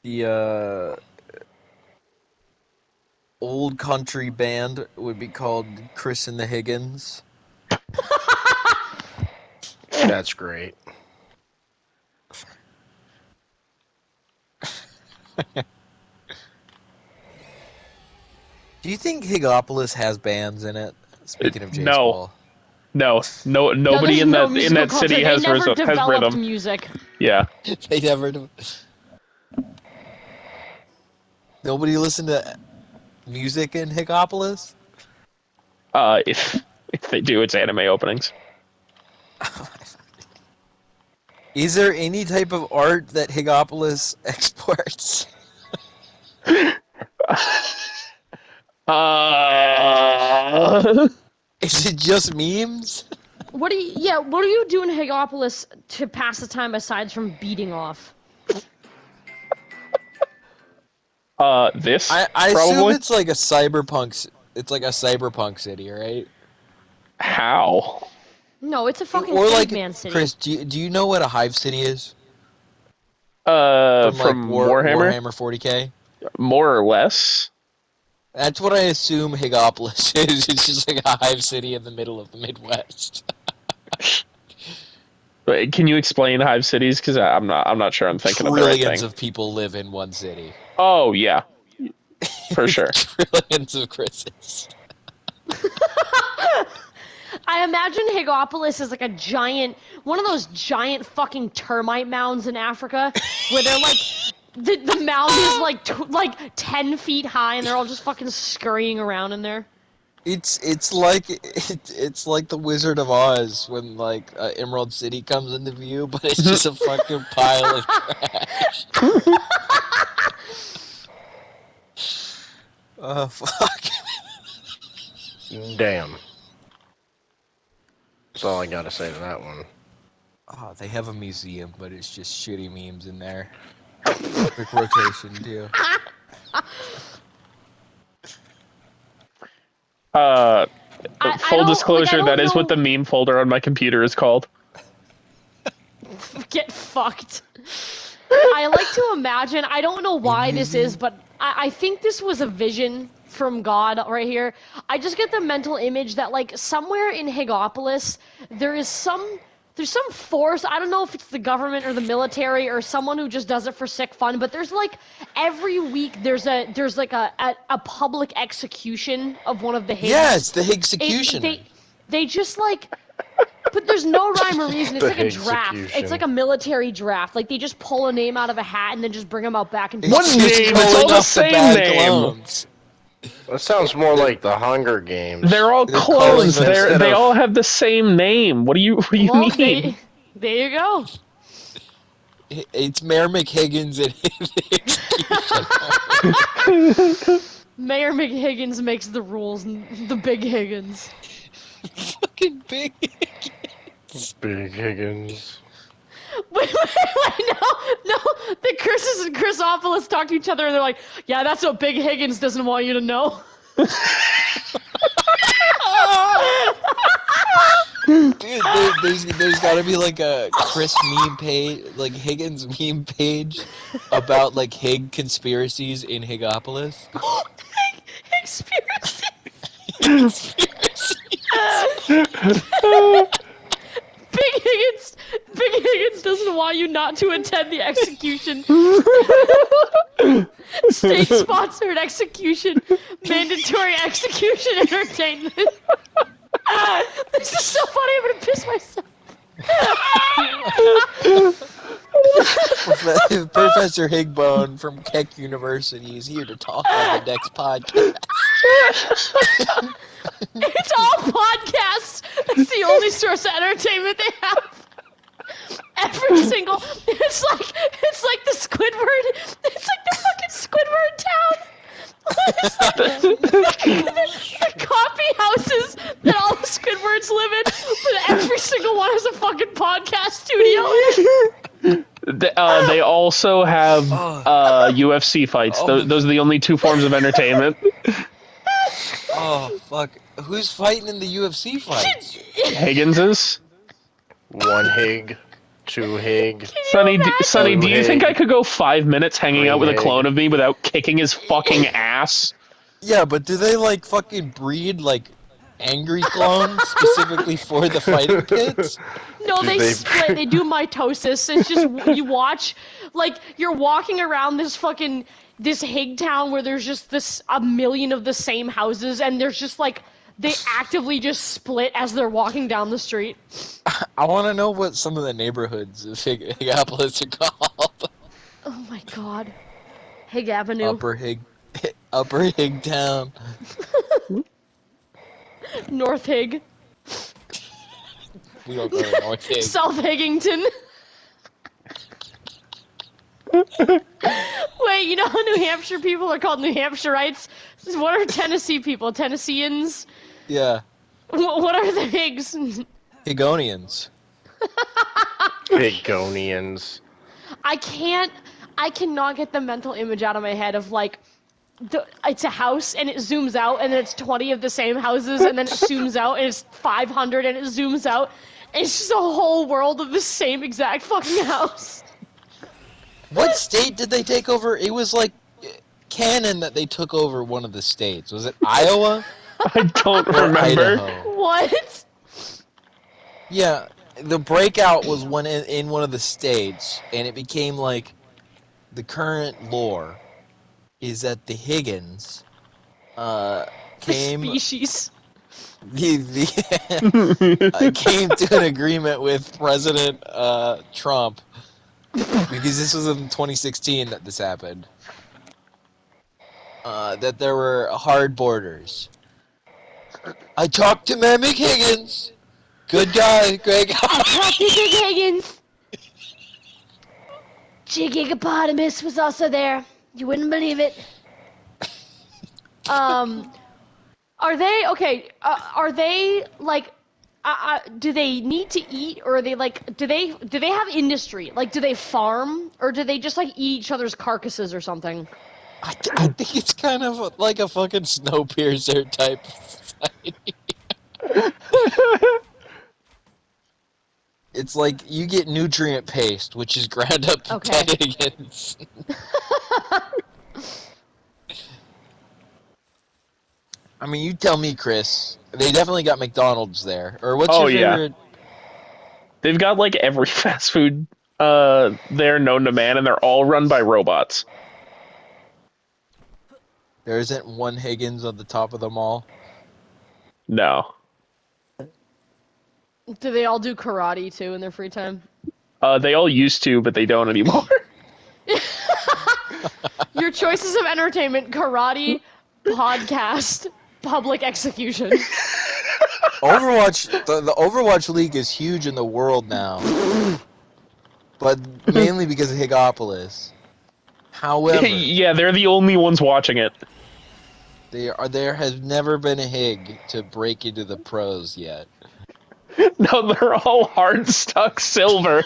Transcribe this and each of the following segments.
The old country band would be called Chris and the Higgins. That's great. Do you think Higopolis has bands in it? Speaking of Jace No. Ball. No, No, nobody there's in no that musical culture. city They has never has developed rhythm. music. Yeah. They never. Nobody listened to music in Higopolis? If they do, it's anime openings. Is there any type of art that Higopolis exports? Is it just memes? What do you do in Higopolis to pass the time aside from beating off? This I assume probably. it's like a cyberpunk. It's like a cyberpunk city, right? How? No, it's a fucking Or like caveman city. Chris, do you know what a hive city is? From like From Warhammer, Warhammer 40K? more or less. That's what I assume Higopolis is. It's just like a hive city in the middle of the Midwest. But can you explain hive cities? Because I'm not sure I'm thinking of the right Trillions thing. of people live in one city. Oh yeah, for sure. Trillions of Chris's. I imagine Higopolis is like a giant, one of those giant fucking termite mounds in Africa, where they're like, the mound is like 10 feet high, and they're all just fucking scurrying around in there. It's like the Wizard of Oz when like Emerald City comes into view, but it's just a fucking pile of trash. Oh fuck! Damn. That's all I gotta say to that one. Oh, they have a museum, but it's just shitty memes in there. Quick rotation too. Full disclosure, that is what the know. meme folder on my computer is called. Get fucked. I like to imagine, I don't know why this is, but I think this was a vision from God right here. I just get the mental image that like somewhere in Higopolis there's some force. I don't know if it's the government or the military or someone who just does it for sick fun, but there's like every week there's like a public execution of one of the Higgs. Yeah, it's the executioner. They just like, but there's no rhyme or reason. It's The like a draft. execution. It's like a military draft. Like they just pull a name out of a hat and then just bring them out back and What It's name? just It's going all the off same bad name. clones. That sounds more like the Hunger Games. They're all They're clones. calling them- They all have the same name. What do you Well, mean? there you go. It's Mayor McHiggins and the Mayor McHiggins makes the rules. The big Higgins. fucking big. Big Higgins. Wait, no. The Chris's and Chrisopolis talk to each other and they're like, yeah, that's what Big Higgins doesn't want you to know. Dude, there's gotta be like a Chris meme page, like Higgins meme page about like Hig conspiracies in Higopolis. Conspiracy. Big Higgins doesn't want you not to attend the execution. State-sponsored execution. Mandatory execution entertainment. This is so funny, I'm gonna piss myself. Professor Higbone from Keck University is here to talk on the next podcast. It's all podcasts. That's the only source of entertainment they have. Every single, it's like the Squidward. It's like the fucking Squidward town. It's like the coffee houses that all the Squidwards live in, but every single one has a fucking podcast studio. They also have UFC fights. Oh. Those are the only two forms of entertainment. Oh fuck! Who's fighting in the UFC fights? Higgins's. One Hig, Two Hig. Sonny, Blue do you think Hig, I could go 5 minutes hanging out green with a Hig. clone of me without kicking his fucking ass? Yeah, but do they like fucking breed like angry clones specifically for the fighting pits? No, Do they they- split. They do mitosis. It's just you watch, like you're walking around this Hig town where there's just a million of the same houses, and there's just like they actively just split as they're walking down the street. I want to know what some of the neighborhoods of Higopolis are called. Oh my god, Hig Avenue, Upper Hig Town. North Hig, We don't go to North Hig. South Higgington. Wait, you know how New Hampshire people are called New Hampshireites? What are Tennessee people? Tennesseans? Yeah, What are the Higgs? Higonians. Higonians. I cannot get the mental image out of my head of like, it's a house and it zooms out and then it's 20 of the same houses and then it zooms out and it's 500 and it zooms out. It's just a whole world of the same exact fucking house. What state did they take over? It was like canon that they took over one of the states. Was it Iowa I don't or remember. Idaho? What? Yeah, the breakout was in one of the states, and it became like the current lore is that the Higgins came Species. came to an agreement with President Trump because this was in 2016 that this happened. That there were hard borders. I talked to Mammoth Higgins. Good guy, great guy. Happy Big Higgins. Higopotamus was also there. You wouldn't believe it. Are they okay? Are they like? Do they need to eat, or are they like? Do they have industry? Like, do they farm, or do they just like eat each other's carcasses or something? I think it's kind of like a fucking Snowpiercer type society. It's like you get nutrient paste, which is ground up to Okay. dead Higgins. I mean, you tell me, Chris. They definitely got McDonald's there. Or what's Oh, your yeah. favorite? They've got like every fast food there known to man, and they're all run by robots. There isn't one Higgins on the top of them all. No. Do they all do karate too in their free time? They all used to, but they don't anymore. Your choices of entertainment: karate, podcast, public execution. Overwatch, the Overwatch League is huge in the world now, but mainly because of Higopolis. However, Yeah, they're the only ones watching it. there has never been a Hig to break into the pros yet. No, they're all hard stuck silver.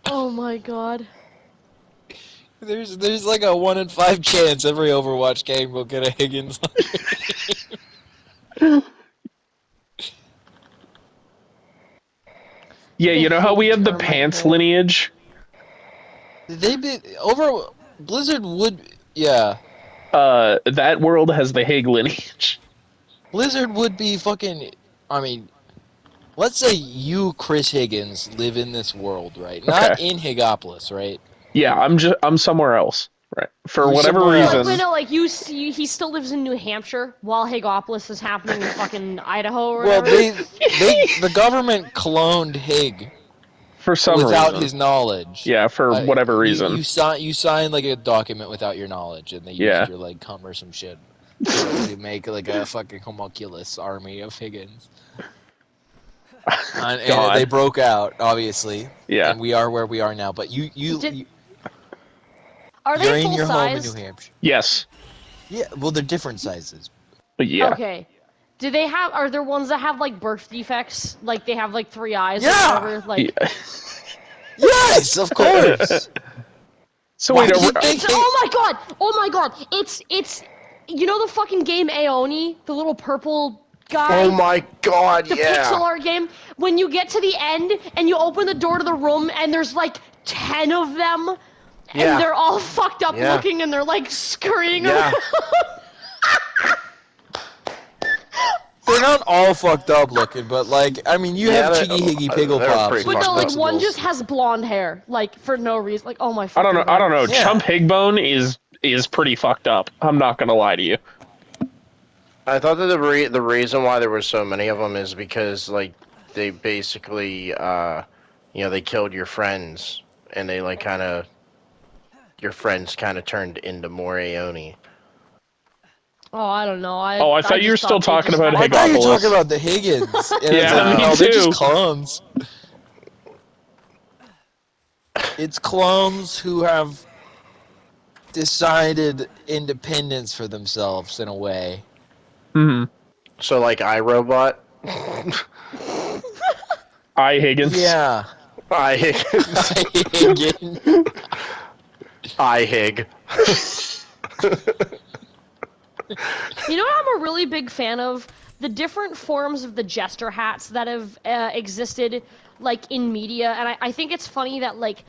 Oh my god. There's like a 1 in 5 chance every Overwatch game will get a Higgins. Yeah, you know how we have the Termite pants hole. lineage? Blizzard would, yeah. That world has the Hig lineage. Blizzard would be fucking, I mean, let's say you, Chris Higgins, live in this world, right? Not Okay. in Higopolis, right? Yeah, I'm somewhere else, right? For You're whatever somewhere else. reason. Wait, no, like he still lives in New Hampshire while Higopolis is happening in fucking Idaho or Well, whatever. the government cloned Hig For some without reason. his knowledge. Yeah, for whatever reason. You signed like a document without your knowledge, and they Yeah. used your like cum or some shit to make like a fucking homunculus army of Higgins. And God. they broke out, obviously. Yeah. And we are where we are now. But Are you're they in full your home in size? New Hampshire. Yes. Yeah. Well, they're different sizes. But yeah. Okay. Do they have? Are there ones that have like birth defects? Like they have like 3 eyes Yeah! or whatever? Like. Yeah. Yes, of course. So Why wait, do you are, think Oh my god! Oh my god! It's you know the fucking game Aoni, the little purple guy. Oh my god, The yeah. pixel art game. When you get to the end and you open the door to the room and there's like 10 of them, Yeah. and they're all fucked up Yeah. looking and they're like scurrying Yeah. around. They're not all fucked up looking, but like, I mean, you Yeah, have they're- Cheeky Higgy they're Piggle Pops. pretty But no, fucked like up. one just has blonde hair, like for no reason. Like, oh my I fucking don't know. god. I don't know. Yeah. Chump Higbone is pretty fucked up. I'm not gonna lie to you. I thought that the reason why there were so many of them is because like they basically they killed your friends and they like kind of your friends kind of turned into more Aoni. Oh, I don't know. Oh, I thought you were just still thought they talking just about I had- thought you were Higopolis. talking about the Higgins. And it's Yeah, like, me no, they're too. just clones. It's clones who have decided independence for themselves in a way. Hmm. So like iRobot, I Higgins. Yeah. I Higgins. I Hig. You know what I'm a really big fan of? The different forms of the jester hats that have existed, like, in media. And I think it's funny that, like,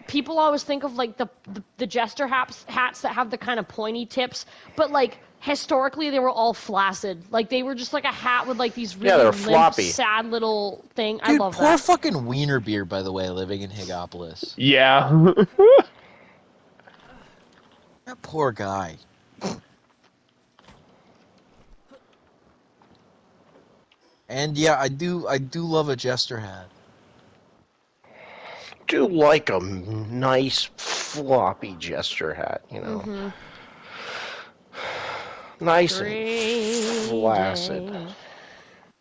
people always think of, like, the jester hats that have the kind of pointy tips. But, like, historically, they were all flaccid. Like, they were just, like, a hat with, like, these really they're limp, floppy. sad little thing. I Dude, love poor that. fucking Wiener Beer, by the way, living in Higopolis. Yeah. That poor guy. And yeah, I do love a jester hat. Do like a nice floppy gesture hat, you know. Mm-hmm. Nice Grey and flaccid. day.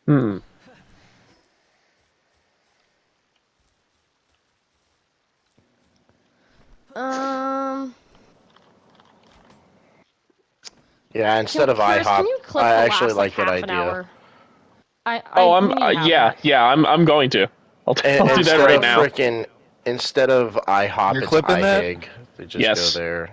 Hmm. Yeah, instead of Chris, IHOP, can you clip I the actually last, like that half an idea. hour? Oh, we need to have yeah, that. yeah. I'm going to. I'll do that Instead right of now. instead of IHOP, You're it's clipping that? iHig. They just Yes. go there.